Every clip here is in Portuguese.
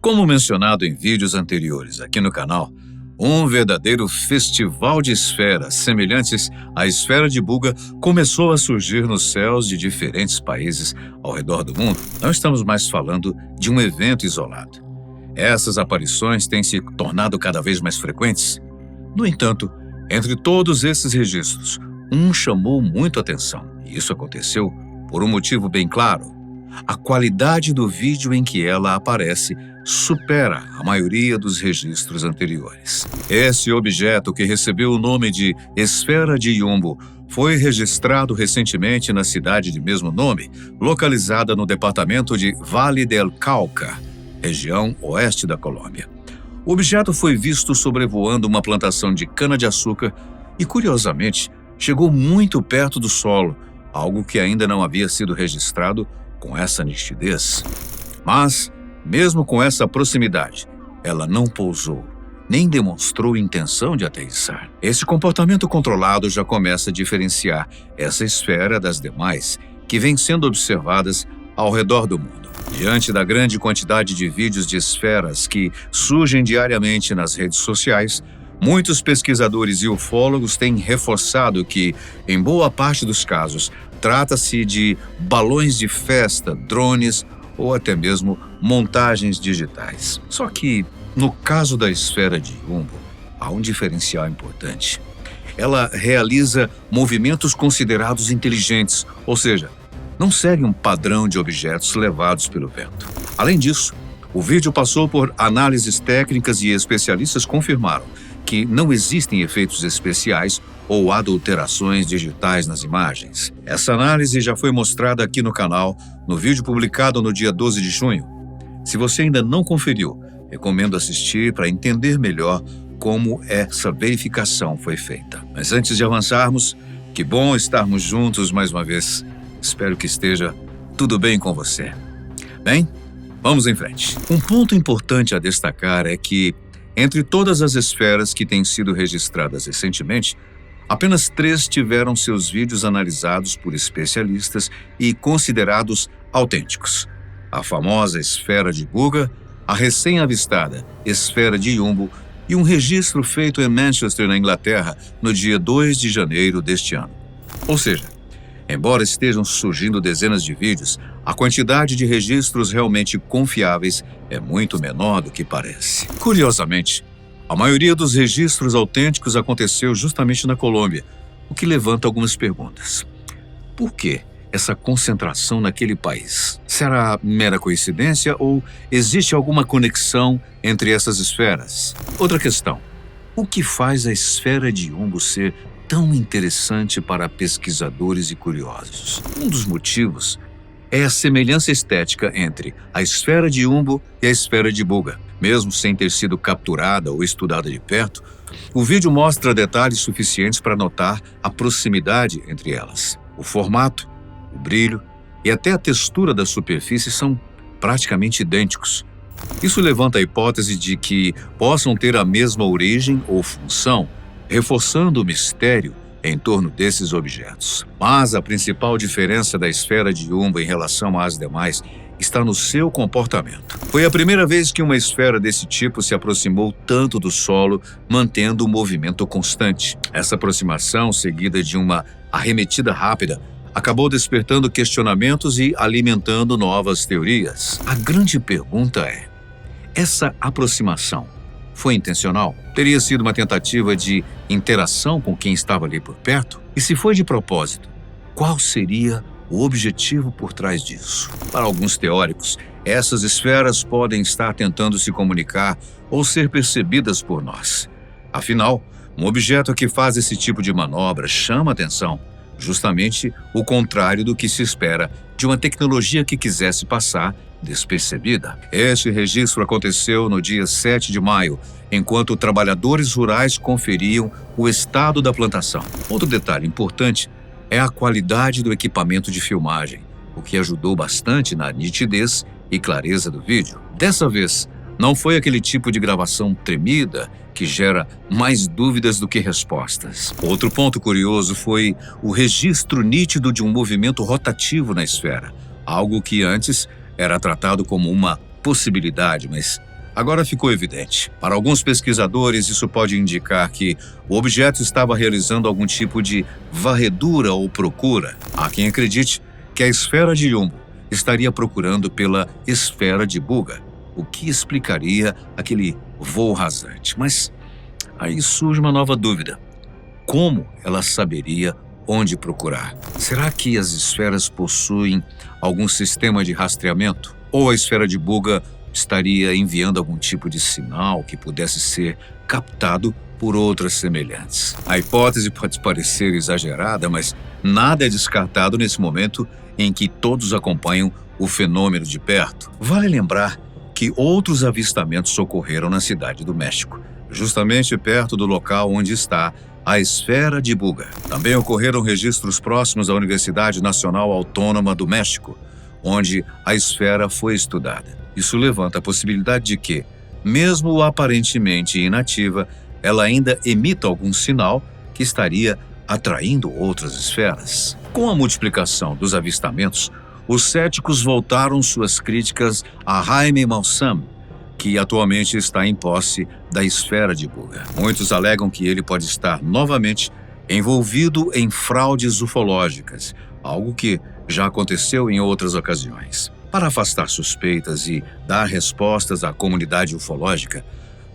Como mencionado em vídeos anteriores aqui no canal, um verdadeiro festival de esferas semelhantes à esfera de Buga começou a surgir nos céus de diferentes países ao redor do mundo. Não estamos mais falando de um evento isolado. Essas aparições têm se tornado cada vez mais frequentes. No entanto, entre todos esses registros, um chamou muito atenção, e isso aconteceu por um motivo bem claro. A qualidade do vídeo em que ela aparece supera a maioria dos registros anteriores. Esse objeto, que recebeu o nome de Esfera de Yumbo, foi registrado recentemente na cidade de mesmo nome, localizada no departamento de Valle del Cauca, região oeste da Colômbia. O objeto foi visto sobrevoando uma plantação de cana-de-açúcar e, curiosamente, chegou muito perto do solo, algo que ainda não havia sido registrado com essa nitidez. Mas, mesmo com essa proximidade, ela não pousou, nem demonstrou intenção de aterrissar. Esse comportamento controlado já começa a diferenciar essa esfera das demais que vêm sendo observadas ao redor do mundo. Diante da grande quantidade de vídeos de esferas que surgem diariamente nas redes sociais, muitos pesquisadores e ufólogos têm reforçado que, em boa parte dos casos, trata-se de balões de festa, drones ou até mesmo montagens digitais. Só que, no caso da esfera de Yumbo, há um diferencial importante. Ela realiza movimentos considerados inteligentes, ou seja, não segue um padrão de objetos levados pelo vento. Além disso, o vídeo passou por análises técnicas e especialistas confirmaram que não existem efeitos especiais ou adulterações digitais nas imagens. Essa análise já foi mostrada aqui no canal, no vídeo publicado no dia 12 de junho. Se você ainda não conferiu, recomendo assistir para entender melhor como essa verificação foi feita. Mas antes de avançarmos, que bom estarmos juntos mais uma vez. Espero que esteja tudo bem com você. Bem, vamos em frente. Um ponto importante a destacar é que, entre todas as esferas que têm sido registradas recentemente, apenas 3 tiveram seus vídeos analisados por especialistas e considerados autênticos: a famosa esfera de Buga, a recém-avistada esfera de Yumbo e um registro feito em Manchester, na Inglaterra, no dia 2 de janeiro deste ano. Ou seja, embora estejam surgindo dezenas de vídeos, a quantidade de registros realmente confiáveis é muito menor do que parece. Curiosamente, a maioria dos registros autênticos aconteceu justamente na Colômbia, o que levanta algumas perguntas. Por que essa concentração naquele país? Será mera coincidência ou existe alguma conexão entre essas esferas? Outra questão: o que faz a esfera de Yumbo ser tão interessante para pesquisadores e curiosos? Um dos motivos é a semelhança estética entre a esfera de Yumbo e a esfera de Buga. Mesmo sem ter sido capturada ou estudada de perto, o vídeo mostra detalhes suficientes para notar a proximidade entre elas. O formato, o brilho e até a textura da superfície são praticamente idênticos. Isso levanta a hipótese de que possam ter a mesma origem ou função, reforçando o mistério em torno desses objetos. Mas a principal diferença da esfera de Yumbo em relação às demais está no seu comportamento. Foi a primeira vez que uma esfera desse tipo se aproximou tanto do solo, mantendo um movimento constante. Essa aproximação, seguida de uma arremetida rápida, acabou despertando questionamentos e alimentando novas teorias. A grande pergunta é: essa aproximação foi intencional? Teria sido uma tentativa de interação com quem estava ali por perto? E se foi de propósito, qual seria o objetivo por trás disso? Para alguns teóricos, essas esferas podem estar tentando se comunicar ou ser percebidas por nós. Afinal, um objeto que faz esse tipo de manobra chama atenção, justamente o contrário do que se espera de uma tecnologia que quisesse passar despercebida. Este registro aconteceu no dia 7 de maio, enquanto trabalhadores rurais conferiam o estado da plantação. Outro detalhe importante é a qualidade do equipamento de filmagem, o que ajudou bastante na nitidez e clareza do vídeo. Dessa vez, não foi aquele tipo de gravação tremida que gera mais dúvidas do que respostas. Outro ponto curioso foi o registro nítido de um movimento rotativo na esfera, algo que antes era tratado como uma possibilidade, mas Agora ficou evidente. Para alguns pesquisadores, isso pode indicar que o objeto estava realizando algum tipo de varredura ou procura. Há quem acredite que a esfera de Jumbo estaria procurando pela esfera de Buga, o que explicaria aquele voo rasante. Mas aí surge uma nova dúvida. Como ela saberia onde procurar? Será que as esferas possuem algum sistema de rastreamento? Ou a esfera de Buga estaria enviando algum tipo de sinal que pudesse ser captado por outras semelhantes? A hipótese pode parecer exagerada, mas nada é descartado nesse momento em que todos acompanham o fenômeno de perto. Vale lembrar que outros avistamentos ocorreram na cidade do México, justamente perto do local onde está a esfera de Buga. Também ocorreram registros próximos à Universidade Nacional Autônoma do México, onde a esfera foi estudada. Isso levanta a possibilidade de que, mesmo aparentemente inativa, ela ainda emita algum sinal que estaria atraindo outras esferas. Com a multiplicação dos avistamentos, os céticos voltaram suas críticas a Jaime Maussan, que atualmente está em posse da esfera de Buga. Muitos alegam que ele pode estar novamente envolvido em fraudes ufológicas, algo que já aconteceu em outras ocasiões. Para afastar suspeitas e dar respostas à comunidade ufológica,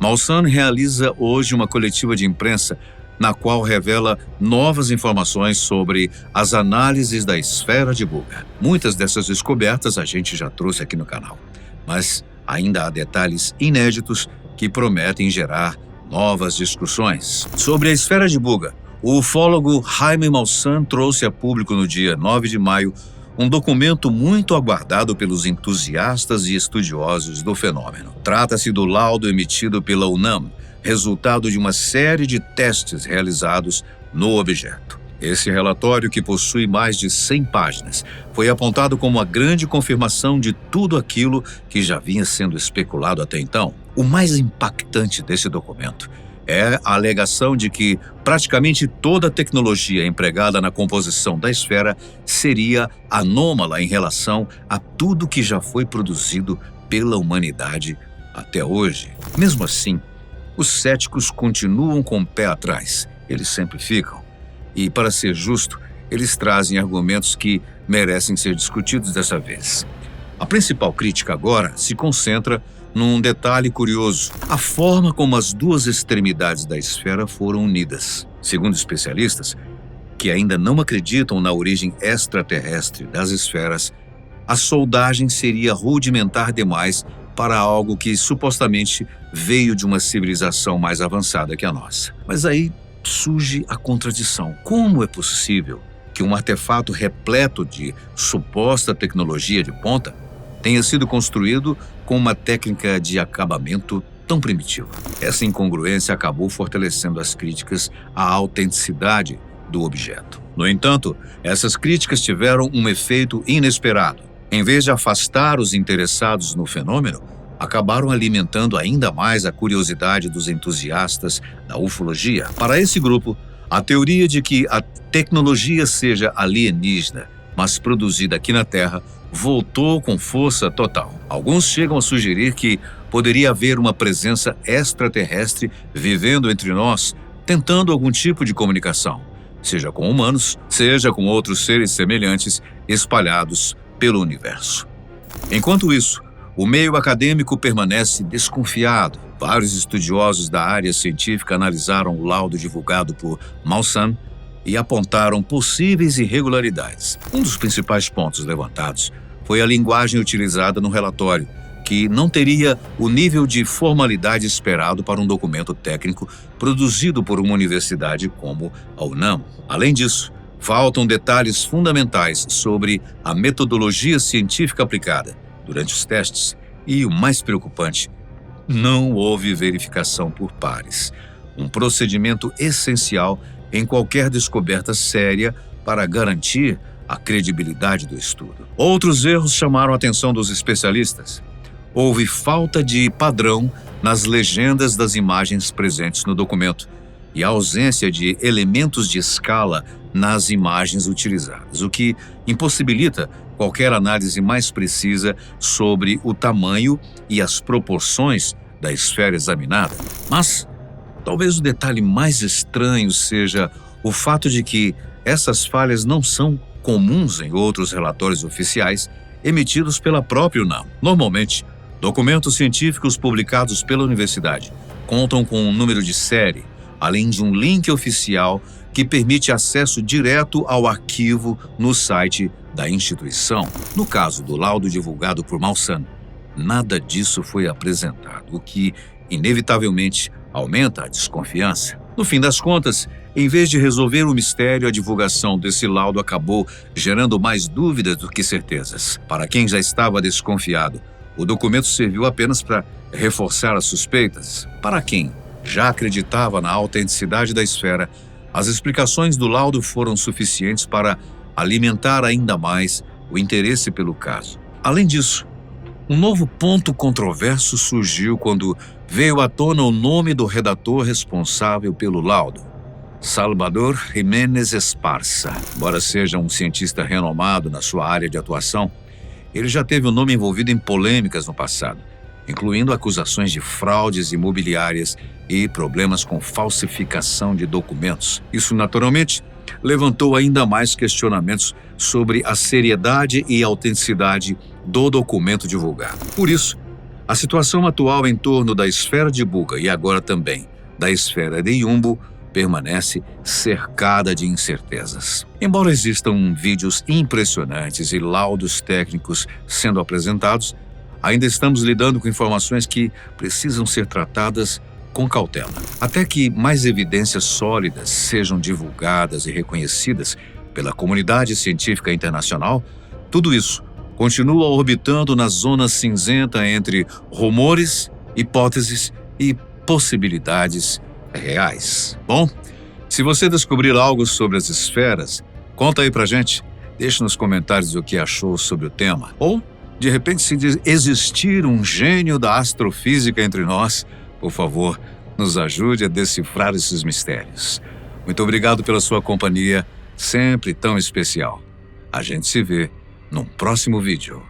Maussan realiza hoje uma coletiva de imprensa na qual revela novas informações sobre as análises da esfera de Buga. Muitas dessas descobertas a gente já trouxe aqui no canal, mas ainda há detalhes inéditos que prometem gerar novas discussões. Sobre a esfera de Buga, o ufólogo Jaime Maussan trouxe a público no dia 9 de maio um documento muito aguardado pelos entusiastas e estudiosos do fenômeno. Trata-se do laudo emitido pela UNAM, resultado de uma série de testes realizados no objeto. Esse relatório, que possui mais de 100 páginas, foi apontado como a grande confirmação de tudo aquilo que já vinha sendo especulado até então. O mais impactante desse documento é a alegação de que praticamente toda a tecnologia empregada na composição da esfera seria anômala em relação a tudo que já foi produzido pela humanidade até hoje. Mesmo assim, os céticos continuam com o pé atrás. Eles sempre ficam. E, para ser justo, eles trazem argumentos que merecem ser discutidos dessa vez. A principal crítica agora se concentra num detalhe curioso: a forma como as duas extremidades da esfera foram unidas. Segundo especialistas, que ainda não acreditam na origem extraterrestre das esferas, a soldagem seria rudimentar demais para algo que supostamente veio de uma civilização mais avançada que a nossa. Mas aí surge a contradição. Como é possível que um artefato repleto de suposta tecnologia de ponta tenha sido construído com uma técnica de acabamento tão primitiva? Essa incongruência acabou fortalecendo as críticas à autenticidade do objeto. No entanto, essas críticas tiveram um efeito inesperado. Em vez de afastar os interessados no fenômeno, acabaram alimentando ainda mais a curiosidade dos entusiastas da ufologia. Para esse grupo, a teoria de que a tecnologia seja alienígena, mas produzida aqui na Terra, voltou com força total. Alguns chegam a sugerir que poderia haver uma presença extraterrestre vivendo entre nós, tentando algum tipo de comunicação, seja com humanos, seja com outros seres semelhantes espalhados pelo universo. Enquanto isso, o meio acadêmico permanece desconfiado. Vários estudiosos da área científica analisaram o laudo divulgado por Maussan e apontaram possíveis irregularidades. Um dos principais pontos levantados foi a linguagem utilizada no relatório, que não teria o nível de formalidade esperado para um documento técnico produzido por uma universidade como a UNAM. Além disso, faltam detalhes fundamentais sobre a metodologia científica aplicada durante os testes e, o mais preocupante, não houve verificação por pares, um procedimento essencial em qualquer descoberta séria para garantir a credibilidade do estudo. Outros erros chamaram a atenção dos especialistas. Houve falta de padrão nas legendas das imagens presentes no documento e a ausência de elementos de escala nas imagens utilizadas, o que impossibilita qualquer análise mais precisa sobre o tamanho e as proporções da esfera examinada. Mas talvez o detalhe mais estranho seja o fato de que essas falhas não são comuns em outros relatórios oficiais emitidos pela própria UNAM. Normalmente, documentos científicos publicados pela universidade contam com um número de série, além de um link oficial que permite acesso direto ao arquivo no site da instituição. No caso do laudo divulgado por Maussan, nada disso foi apresentado, o que, inevitavelmente, aumenta a desconfiança. No fim das contas, em vez de resolver o mistério, a divulgação desse laudo acabou gerando mais dúvidas do que certezas. Para quem já estava desconfiado, o documento serviu apenas para reforçar as suspeitas. Para quem já acreditava na autenticidade da esfera, as explicações do laudo foram suficientes para alimentar ainda mais o interesse pelo caso. Além disso, um novo ponto controverso surgiu quando veio à tona o nome do redator responsável pelo laudo, Salvador Jiménez Esparza. Embora seja um cientista renomado na sua área de atuação, ele já teve o nome envolvido em polêmicas no passado, incluindo acusações de fraudes imobiliárias e problemas com falsificação de documentos. Isso, naturalmente, levantou ainda mais questionamentos sobre a seriedade e autenticidade do documento divulgado. Por isso, a situação atual em torno da esfera de Buga e agora também da esfera de Yumbo permanece cercada de incertezas. Embora existam vídeos impressionantes e laudos técnicos sendo apresentados, ainda estamos lidando com informações que precisam ser tratadas com cautela. Até que mais evidências sólidas sejam divulgadas e reconhecidas pela comunidade científica internacional, tudo isso continua orbitando na zona cinzenta entre rumores, hipóteses e possibilidades reais. Bom, se você descobrir algo sobre as esferas, conta aí pra gente. Deixe nos comentários o que achou sobre o tema. Ou, de repente, se existir um gênio da astrofísica entre nós, por favor, nos ajude a decifrar esses mistérios. Muito obrigado pela sua companhia, sempre tão especial. A gente se vê num próximo vídeo.